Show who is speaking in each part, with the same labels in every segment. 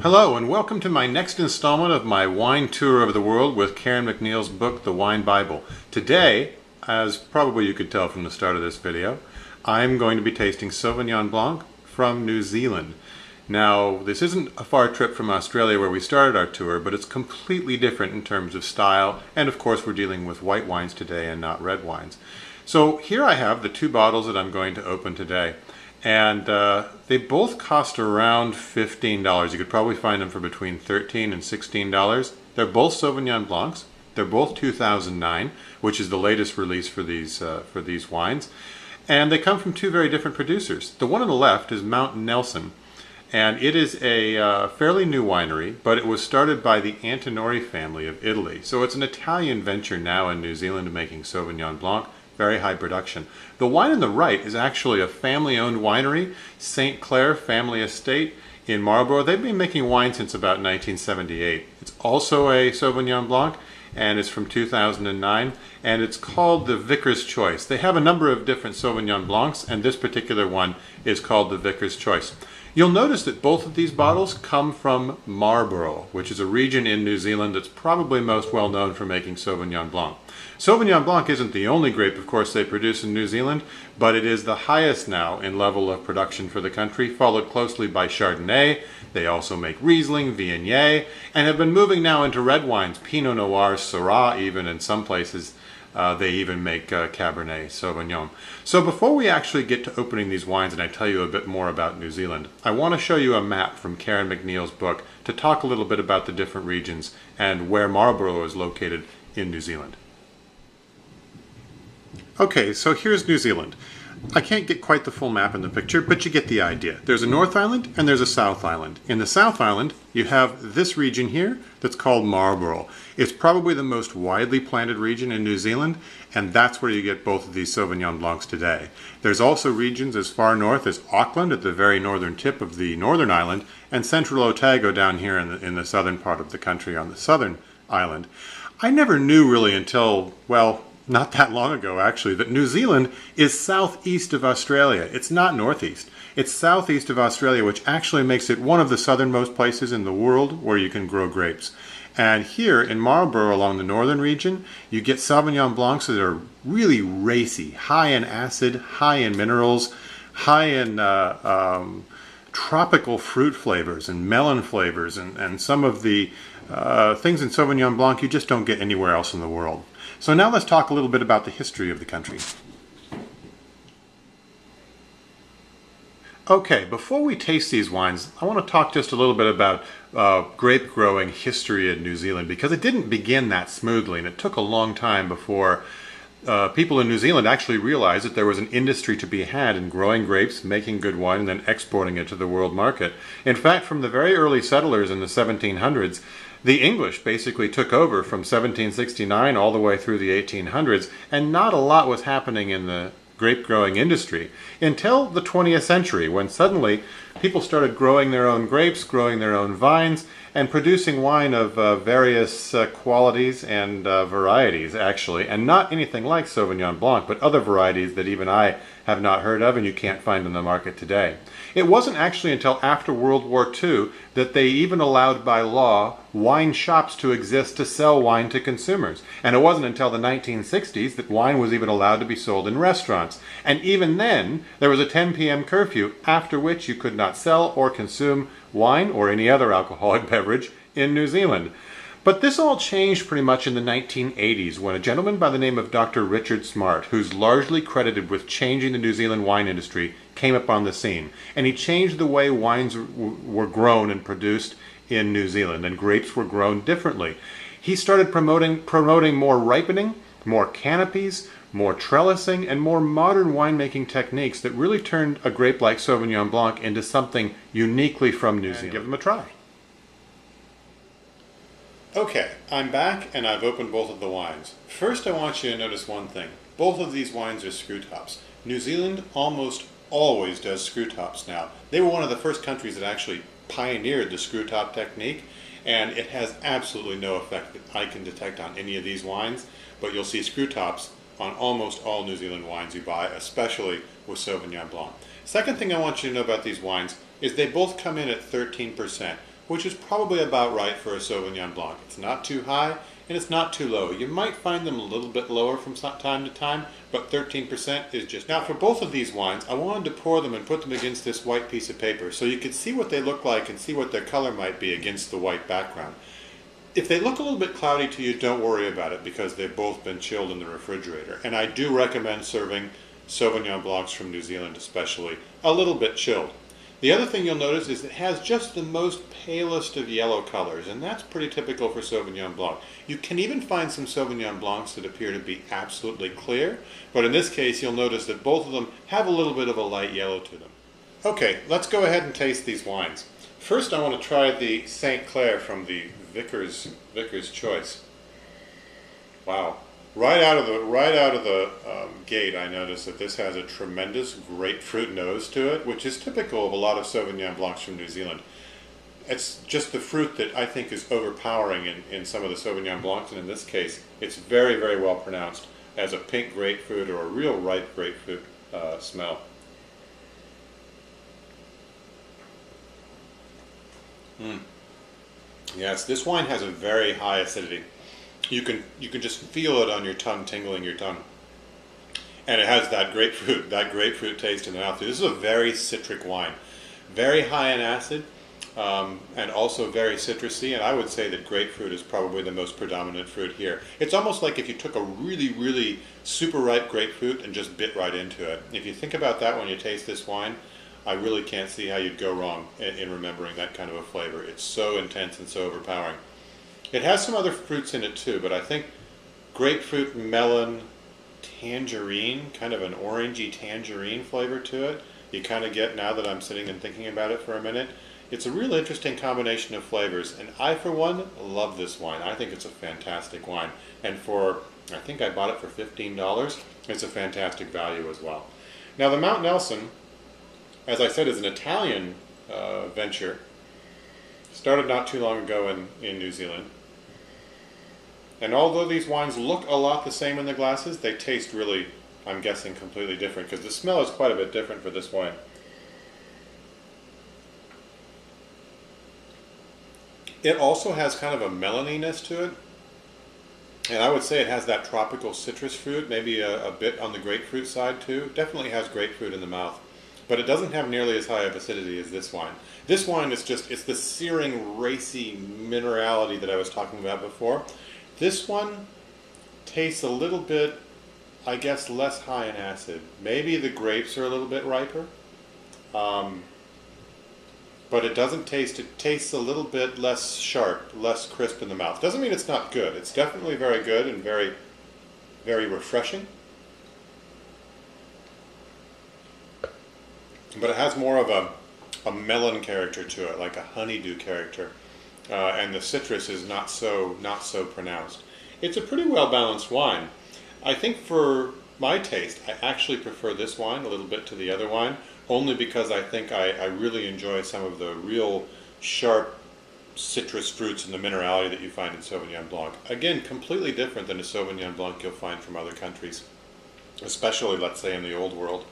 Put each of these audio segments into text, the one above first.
Speaker 1: Hello and welcome to my next installment of my wine tour of the world with Karen McNeil's book, The Wine Bible. Today, as probably you could tell from the start of this video, I'm going to be tasting Sauvignon Blanc from New Zealand. Now, this isn't a far trip from Australia where we started our tour, but it's completely different in terms of style, and of course we're dealing with white wines today and not red wines. So here I have the two bottles that I'm going to open today. And they both cost around $15. You could probably find them for between $13 and $16. They're both Sauvignon Blancs. They're both 2009, which is the latest release for these wines. And they come from two very different producers. The one on the left is Mount Nelson, and it is a fairly new winery, but it was started by the Antinori family of Italy. So it's an Italian venture now in New Zealand making Sauvignon Blanc. Very high production. The wine on the right is actually a family-owned winery, St. Clair Family Estate in Marlborough. They've been making wine since about 1978. It's also a Sauvignon Blanc, and it's from 2009, and it's called the Vicar's Choice. They have a number of different Sauvignon Blancs, and this particular one is called the Vicar's Choice. You'll notice that both of these bottles come from Marlborough, which is a region in New Zealand that's probably most well known for making Sauvignon Blanc. Sauvignon Blanc isn't the only grape, of course, they produce in New Zealand, but it is the highest now in level of production for the country, followed closely by Chardonnay. They also make Riesling, Viognier, and have been moving now into red wines, Pinot Noir, Syrah even in some places. They even make Cabernet Sauvignon. So before we actually get to opening these wines and I tell you a bit more about New Zealand, I want to show you a map from Karen McNeil's book to talk a little bit about the different regions and where Marlborough is located in New Zealand. Okay, so here's New Zealand. I can't get quite the full map in the picture, but you get the idea. There's a North Island and there's a South Island. In the South Island, you have this region here that's called Marlborough. It's probably the most widely planted region in New Zealand, and that's where you get both of these Sauvignon Blancs today. There's also regions as far north as Auckland at the very northern tip of the Northern Island, and Central Otago down here in the southern part of the country on the Southern Island. I never knew really until, well, not that long ago actually, that New Zealand is southeast of Australia. It's not northeast. It's southeast of Australia, which actually makes it one of the southernmost places in the world where you can grow grapes. And here in Marlborough along the northern region, you get Sauvignon Blancs that are really racy, high in acid, high in minerals, high in tropical fruit flavors and melon flavors and some of the things in Sauvignon Blanc you just don't get anywhere else in the world. So now let's talk a little bit about the history of the country. Okay, before we taste these wines, I want to talk just a little bit about grape growing history in New Zealand, because it didn't begin that smoothly, and it took a long time before people in New Zealand actually realized that there was an industry to be had in growing grapes, making good wine, and then exporting it to the world market. In fact, from the very early settlers in the 1700s, the English basically took over from 1769 all the way through the 1800s, and not a lot was happening in the grape growing industry until the 20th century, when suddenly people started growing their own grapes, growing their own vines, and producing wine of various qualities and varieties, actually, and not anything like Sauvignon Blanc, but other varieties that even I have not heard of and you can't find in the market today. It wasn't actually until after World War II that they even allowed by law wine shops to exist to sell wine to consumers. And it wasn't until the 1960s that wine was even allowed to be sold in restaurants. And even then, there was a 10 p.m. curfew, after which you could not sell or consume wine or any other alcoholic beverage in New Zealand. But this all changed pretty much in the 1980s when a gentleman by the name of Dr. Richard Smart, who's largely credited with changing the New Zealand wine industry, came up on the scene. And he changed the way wines were grown and produced in New Zealand, and grapes were grown differently. He started promoting more ripening, more canopies, more trellising, and more modern winemaking techniques that really turned a grape like Sauvignon Blanc into something uniquely from New Zealand. Give them a try. Okay, I'm back and I've opened both of the wines. First I want you to notice one thing. Both of these wines are screw tops. New Zealand almost always does screw tops now. They were one of the first countries that actually pioneered the screw top technique, and it has absolutely no effect that I can detect on any of these wines, but you'll see screw tops on almost all New Zealand wines you buy, especially with Sauvignon Blanc. Second thing I want you to know about these wines is they both come in at 13%, which is probably about right for a Sauvignon Blanc. It's not too high and it's not too low. You might find them a little bit lower from time to time, but 13% is just... Now for both of these wines, I wanted to pour them and put them against this white piece of paper so you could see what they look like and see what their color might be against the white background. If they look a little bit cloudy to you, don't worry about it because they've both been chilled in the refrigerator. And I do recommend serving Sauvignon Blancs from New Zealand especially a little bit chilled. The other thing you'll notice is it has just the most palest of yellow colors, and that's pretty typical for Sauvignon Blanc. You can even find some Sauvignon Blancs that appear to be absolutely clear, but in this case you'll notice that both of them have a little bit of a light yellow to them. Okay, let's go ahead and taste these wines. First I want to try the St. Clair from the Vicar's Choice. Wow. Right out of the gate, I noticed that this has a tremendous grapefruit nose to it, which is typical of a lot of Sauvignon Blancs from New Zealand. It's just the fruit that I think is overpowering in some of the Sauvignon Blancs, and in this case, it's very, very well pronounced as a pink grapefruit or a real ripe grapefruit smell. Yes, this wine has a very high acidity. You can just feel it on your tongue, tingling your tongue. And it has that grapefruit taste in the mouth. This is a very citric wine. Very high in acid, and also very citrusy, and I would say that grapefruit is probably the most predominant fruit here. It's almost like if you took a really, really super ripe grapefruit and just bit right into it. If you think about that when you taste this wine, I really can't see how you'd go wrong in remembering that kind of a flavor. It's so intense and so overpowering. It has some other fruits in it too, but I think grapefruit, melon, tangerine, kind of an orangey tangerine flavor to it. You kind of get, now that I'm sitting and thinking about it for a minute, it's a real interesting combination of flavors, and I for one love this wine. I think it's a fantastic wine, and I think I bought it for $15. It's a fantastic value as well. Now the Mount Nelson, as I said, is an Italian venture. Started not too long ago in New Zealand. And although these wines look a lot the same in the glasses, they taste really, I'm guessing, completely different, because the smell is quite a bit different for this wine. It also has kind of a meloniness to it. And I would say it has that tropical citrus fruit, maybe a bit on the grapefruit side too. Definitely has grapefruit in the mouth. But it doesn't have nearly as high of acidity as this wine. This wine is just, it's the searing, racy minerality that I was talking about before. This one tastes a little bit, I guess, less high in acid. Maybe the grapes are a little bit riper. But it doesn't taste, it tastes a little bit less sharp, less crisp in the mouth. Doesn't mean it's not good. It's definitely very good and very, very refreshing. But it has more of a melon character to it, like a honeydew character, and the citrus is not so pronounced. It's a pretty well balanced wine. I think for my taste, I actually prefer this wine a little bit to the other wine, only because I think I really enjoy some of the real sharp citrus fruits and the minerality that you find in Sauvignon Blanc. Again, completely different than a Sauvignon Blanc you'll find from other countries, especially, let's say, in the old world.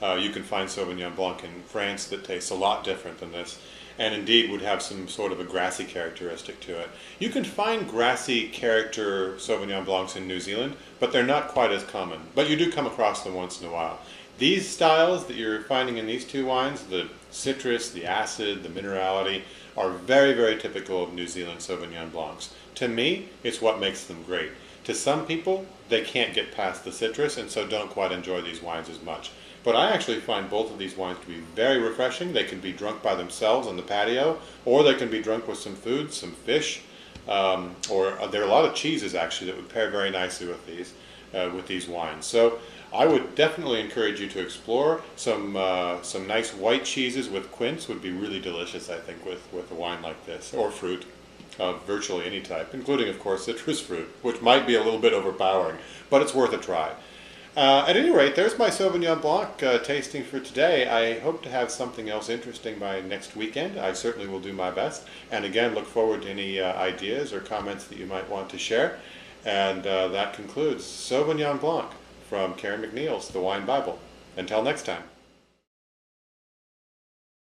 Speaker 1: You can find Sauvignon Blanc in France that tastes a lot different than this, and indeed would have some sort of a grassy characteristic to it. You can find grassy character Sauvignon Blancs in New Zealand, but they're not quite as common. But you do come across them once in a while. These styles that you're finding in these two wines, the citrus, the acid, the minerality, are very, very typical of New Zealand Sauvignon Blancs. To me, it's what makes them great. To some people, they can't get past the citrus and so don't quite enjoy these wines as much. But I actually find both of these wines to be very refreshing. They can be drunk by themselves on the patio, or they can be drunk with some food, some fish, or there are a lot of cheeses actually that would pair very nicely with these wines. So I would definitely encourage you to explore some nice white cheeses with quince would be really delicious, I think, with a wine like this, or fruit of virtually any type, including, of course, citrus fruit, which might be a little bit overpowering, but it's worth a try. At any rate, there's my Sauvignon Blanc tasting for today. I hope to have something else interesting by next weekend. I certainly will do my best. And again, look forward to any ideas or comments that you might want to share. And that concludes Sauvignon Blanc from Karen McNeil's The Wine Bible. Until next time.